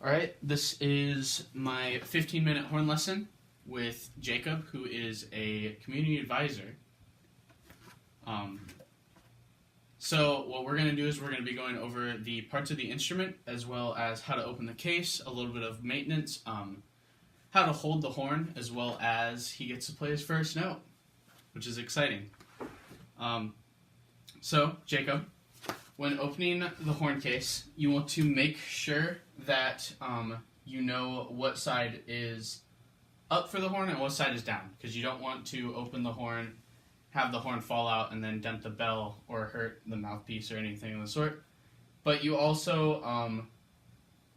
Alright, this is my 15-minute horn lesson with Jacob, who is a community advisor. So what we're going to do is we're going to be going over the parts of the instrument, as well as how to open the case, a little bit of maintenance, how to hold the horn, as well as he gets to play his first note, which is exciting. So, Jacob, when opening the horn case, you want to make sure that you know what side is up for the horn and what side is down, because you don't want to open the horn, have the horn fall out, and then dent the bell or hurt the mouthpiece or anything of the sort. But you also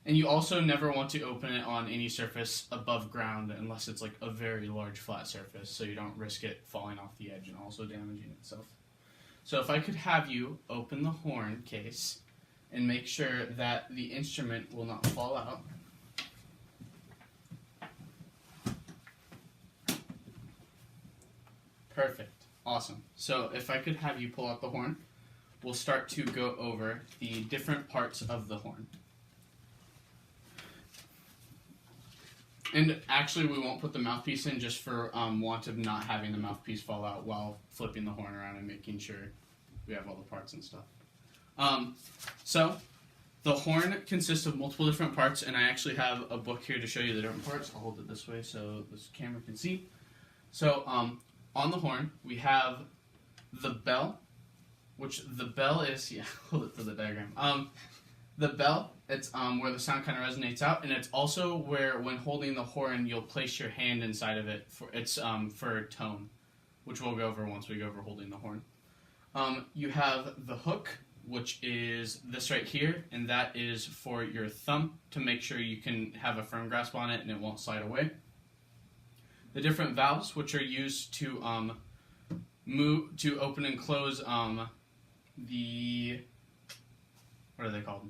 never want to open it on any surface above ground unless it's like a very large flat surface, so you don't risk it falling off the edge and also damaging itself. So if I could have you open the horn case and make sure that the instrument will not fall out. Perfect. Awesome. So if I could have you pull out the horn, we'll start to go over the different parts of the horn. And actually, we won't put the mouthpiece in just for want of not having the mouthpiece fall out while flipping the horn around and making sure we have all the parts and stuff. So, the horn consists of multiple different parts, and I actually have a book here to show you the different parts. I'll hold it this way so this camera can see. So, on the horn, we have the bell, which the bell is, hold it to the diagram. The bell, it's where the sound kind of resonates out, and it's also where, when holding the horn, you'll place your hand inside of it. For tone, which we'll go over once we go over holding the horn. You have the hook, which is this right here, and that is for your thumb to make sure you can have a firm grasp on it and it won't slide away. The different valves, which are used to open and close what are they called?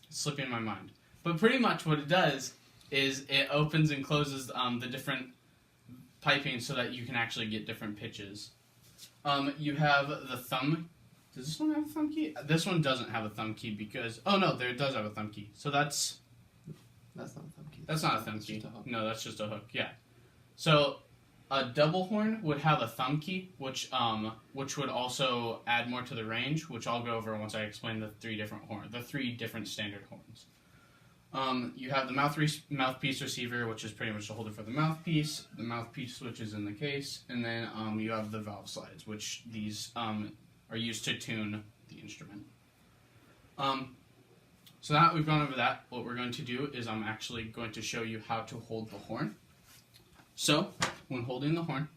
It's slipping my mind. But pretty much what it does is it opens and closes the different piping so that you can actually get different pitches. You have the thumb. Does this one have a thumb key? This one doesn't have a thumb key because... Oh, no, it does have a thumb key. So that's... That's not a thumb key. That's not a thumb key. Just a hook. No, that's just a hook, yeah. So a double horn would have a thumb key, which would also add more to the range, which I'll go over once I explain the three different standard horns. You have the mouthpiece receiver, which is pretty much the holder for the mouthpiece which is in the case, and then you have the valve slides, which these are used to tune the instrument. So now that we've gone over that, what we're going to do is I'm actually going to show you how to hold the horn. So, when holding the horn,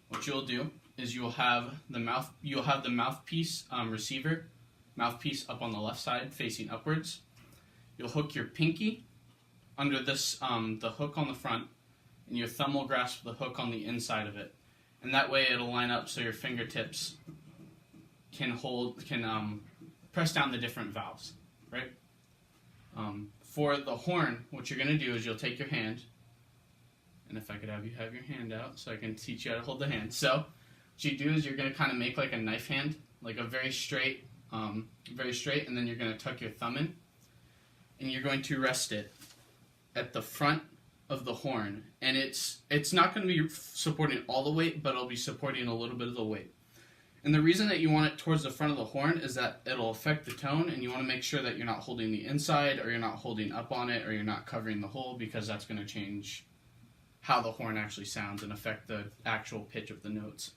what you'll do is you'll have the mouthpiece receiver, mouthpiece up on the left side facing upwards. You'll hook your pinky under this the hook on the front, and your thumb will grasp the hook on the inside of it, and that way it'll line up so your fingertips can press down the different valves, right? For the horn, what you're going to do is you'll take your hand. And if I could have you have your hand out so I can teach you how to hold the hand. So, what you do is you're going to kind of make like a knife hand, like a very straight, and then you're going to tuck your thumb in. And you're going to rest it at the front of the horn. And it's not going to be supporting all the weight, but it'll be supporting a little bit of the weight. And the reason that you want it towards the front of the horn is that it'll affect the tone, and you want to make sure that you're not holding the inside, or you're not holding up on it, or you're not covering the hole, because that's going to change how the horn actually sounds and affect the actual pitch of the notes.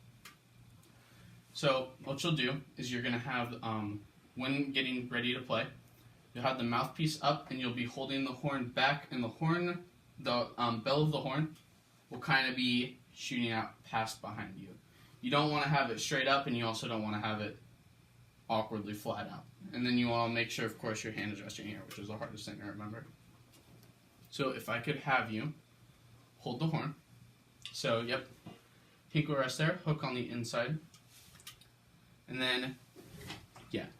So what you'll do is you're going to have, when getting ready to play, you'll have the mouthpiece up and you'll be holding the horn back, and the bell of the horn will kind of be shooting out past behind you. You don't want to have it straight up, and you also don't want to have it awkwardly flat out. And then you want to make sure, of course, your hand is resting here, which is the hardest thing to remember. So if I could have you hold the horn. So, yep. Pink will rest there, hook on the inside. And then,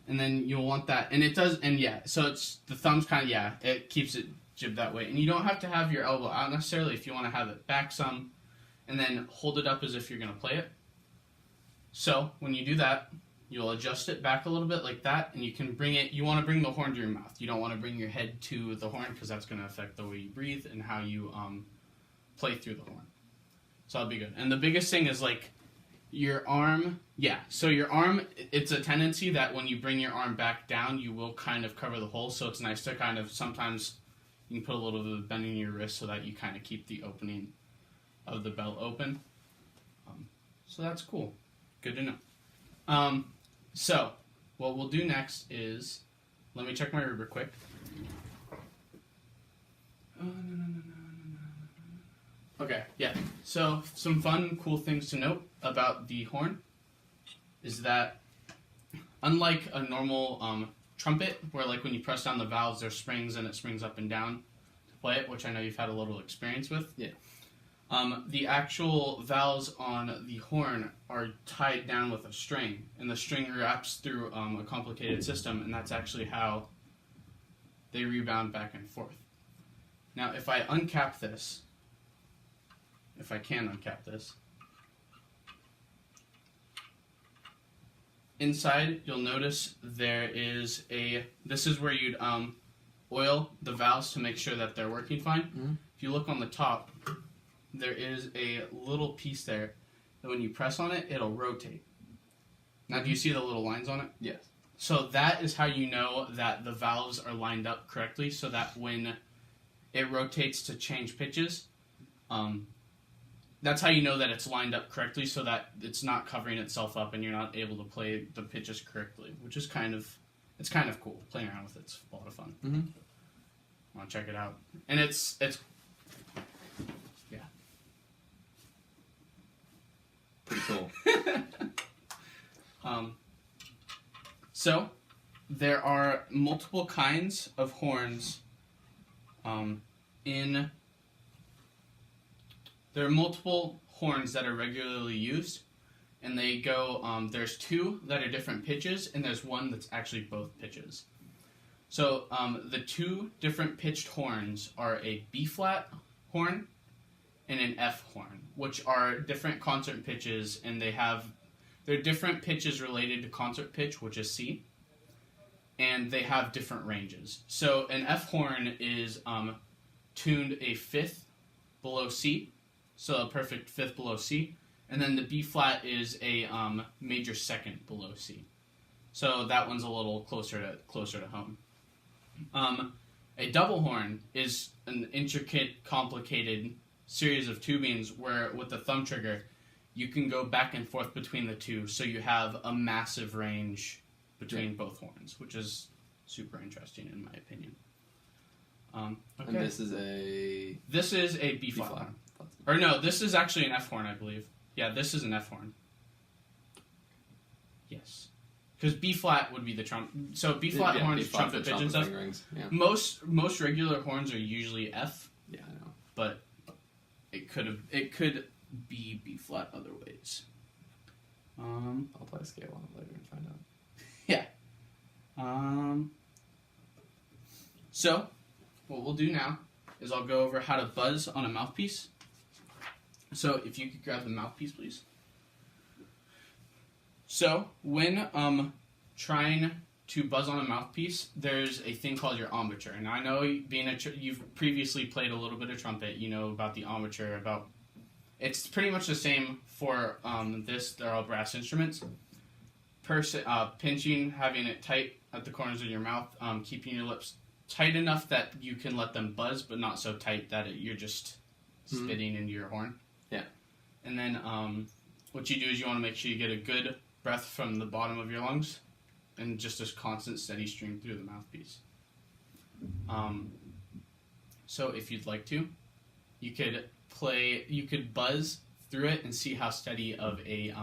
and then you'll want that. And it does, so it's, the thumb's kind of, it keeps it jibbed that way. And you don't have to have your elbow out necessarily if you want to have it back some. And then hold it up as if you're going to play it. So, when you do that, you'll adjust it back a little bit like that, and you can bring it. You want to bring the horn to your mouth. You don't want to bring your head to the horn because that's going to affect the way you breathe and how you play through the horn. So that'll be good. And the biggest thing is like your arm. Yeah. So your arm. It's a tendency that when you bring your arm back down, you will kind of cover the hole. So it's nice to kind of sometimes you can put a little bit of bend in your wrist so that you kind of keep the opening of the bell open. So that's cool. Good to know. So what we'll do next is, let me check my rubric quick. Okay, yeah. So some fun, cool things to note about the horn is that unlike a normal trumpet, where like when you press down the valves, there's springs and it springs up and down to play it, which I know you've had a little experience with. Yeah. The actual valves on the horn are tied down with a string, and the string wraps through a complicated system, and that's actually how they rebound back and forth. Now, if I uncap this, if I can uncap this, inside you'll notice there is this is where you'd oil the valves to make sure that they're working fine. Mm-hmm. If you look on the top, there is a little piece there that when you press on it, it'll rotate. Now, do you see the little lines on it? Yes. So that is how you know that the valves are lined up correctly, so that when it rotates to change pitches, that's how you know that it's lined up correctly, so that it's not covering itself up and you're not able to play the pitches correctly, which is kind of cool. Playing around with it's a lot of fun. Mm-hmm. I want to check it out, and it's pretty cool. So there are multiple kinds of horns. There are multiple horns that are regularly used, and they go. There's two that are different pitches, and there's one that's actually both pitches. So the two different pitched horns are a B flat horn and an F horn, which are different concert pitches, and they're different pitches related to concert pitch, which is C, and they have different ranges. So an F horn is tuned a fifth below C, so a perfect fifth below C, and then the B flat is a major second below C. So that one's a little closer to home. A double horn is an intricate, complicated series of tubings where, with the thumb trigger, you can go back and forth between the two, so you have a massive range between both horns, which is super interesting in my opinion. Okay. And this is a B flat horn. Or no, this is actually an F horn, I believe. Yeah, this is an F horn. Yes. Because B flat would be the trumpet. So B flat horns, trumpet pitch and stuff. Yeah. Most regular horns are usually F. Yeah, I know. But it could be B flat other ways. I'll play a scale on it later and find out. Yeah. So what we'll do now is I'll go over how to buzz on a mouthpiece. So if you could grab the mouthpiece, please. So when trying to buzz on a mouthpiece, there's a thing called your embouchure. And I know you've previously played a little bit of trumpet. You know about the embouchure. It's pretty much the same for this. They're all brass instruments. Pinching, having it tight at the corners of your mouth, keeping your lips tight enough that you can let them buzz, but not so tight that you're just spitting into your horn. Yeah. And then what you do is you want to make sure you get a good breath from the bottom of your lungs and just a constant steady stream through the mouthpiece. So if you'd like to, you could buzz through it and see how steady of a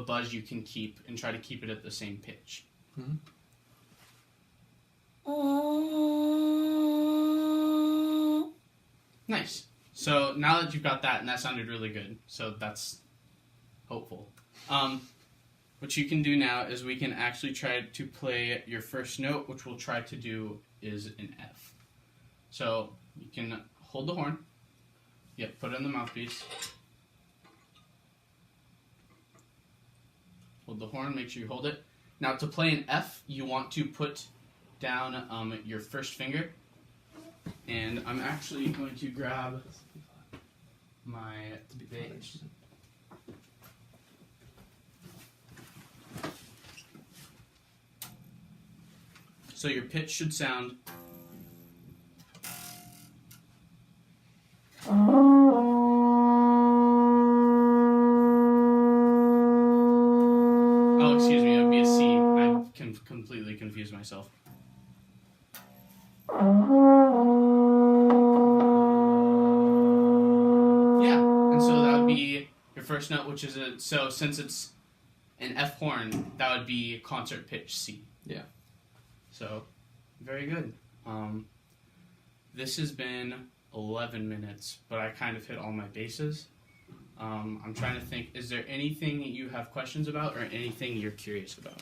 buzz you can keep and try to keep it at the same pitch. Mm-hmm. Nice. So now that you've got that, and that sounded really good, so that's hopeful. What you can do now is we can actually try to play your first note, which we'll try to do is an F. So you can hold the horn. Put it in the mouthpiece. hold the horn, make sure you hold it. Now to play an F, you want to put down your first finger. And I'm actually going to grab my bass. So your pitch should sound. Oh, excuse me, it would be a C. I can completely confuse myself. Yeah, and so that would be your first note, which is a. So since it's an F horn, that would be concert pitch C. Yeah. So, very good. This has been 11 minutes, but I kind of hit all my bases. I'm trying to think, is there anything you have questions about or anything you're curious about?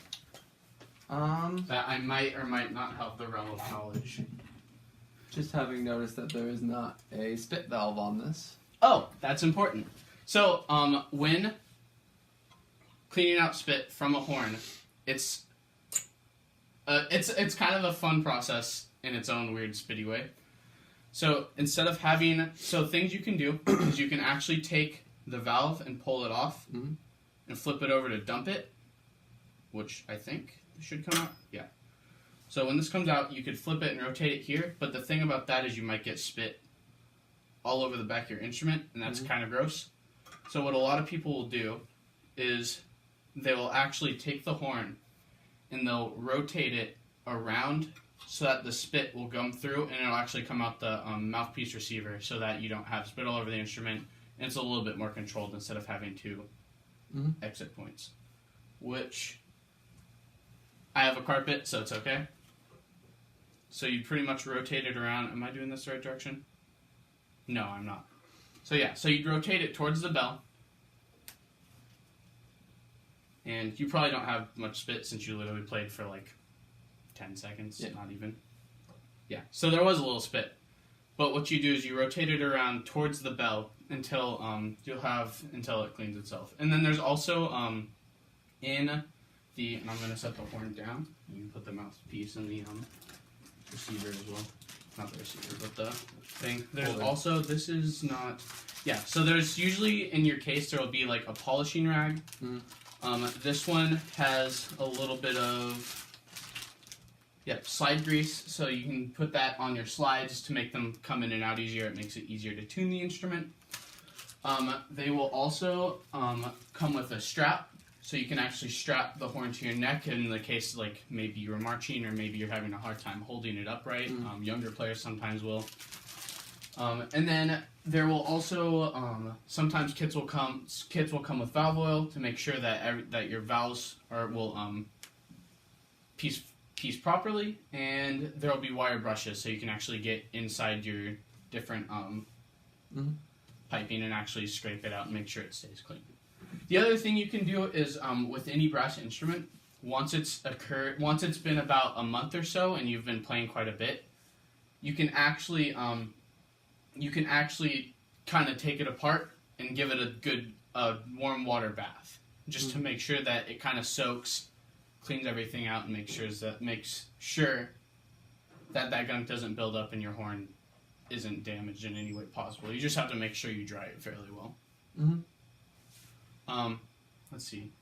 That I might or might not have the realm of knowledge. Just having noticed that there is not a spit valve on this. Oh, that's important. So, when cleaning out spit from a horn, it's kind of a fun process in its own weird spitty way. So instead of having things you can do is you can actually take the valve and pull it off Mhm. and flip it over to dump it, which I think should come out. Yeah. So when this comes out, you could flip it and rotate it here. But the thing about that is you might get spit all over the back of your instrument, and that's kind of gross. So what a lot of people will do is they will actually take the horn and they'll rotate it around so that the spit will come through and it'll actually come out the mouthpiece receiver so that you don't have spit all over the instrument and it's a little bit more controlled instead of having two exit points. Which, I have a carpet, so it's okay. So you pretty much rotate it around. Am I doing this the right direction? No, I'm not. So yeah, so you'd rotate it towards the bell. And you probably don't have much spit since you literally played for like 10 seconds, not even. Yeah, so there was a little spit. But what you do is you rotate it around towards the bell until until it cleans itself. And then there's also and I'm going to set the horn down. You can put the mouthpiece in the receiver as well. Not the receiver, but the thing. There's also, this is not, so there's usually in your case there will be like a polishing rag. This one has a little bit of slide grease, so you can put that on your slides to make them come in and out easier. It makes it easier to tune the instrument. They will also come with a strap, so you can actually strap the horn to your neck in the case like maybe you were marching or maybe you're having a hard time holding it upright. Younger players sometimes will. And then there will also sometimes kits will come with valve oil to make sure that your valves will piece properly, and there will be wire brushes so you can actually get inside your different piping and actually scrape it out and make sure it stays clean. The other thing you can do is with any brass instrument, once it's been about a month or so and you've been playing quite a bit, you can actually kind of take it apart and give it a good warm water bath, just to make sure that it kind of soaks, cleans everything out, and makes sure that gunk doesn't build up and your horn isn't damaged in any way possible. You just have to make sure you dry it fairly well. Let's see.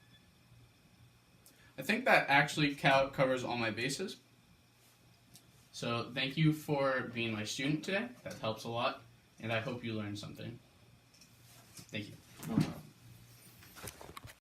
I think that actually covers all my bases. So thank you for being my student today. That helps a lot, and I hope you learned something. Thank you.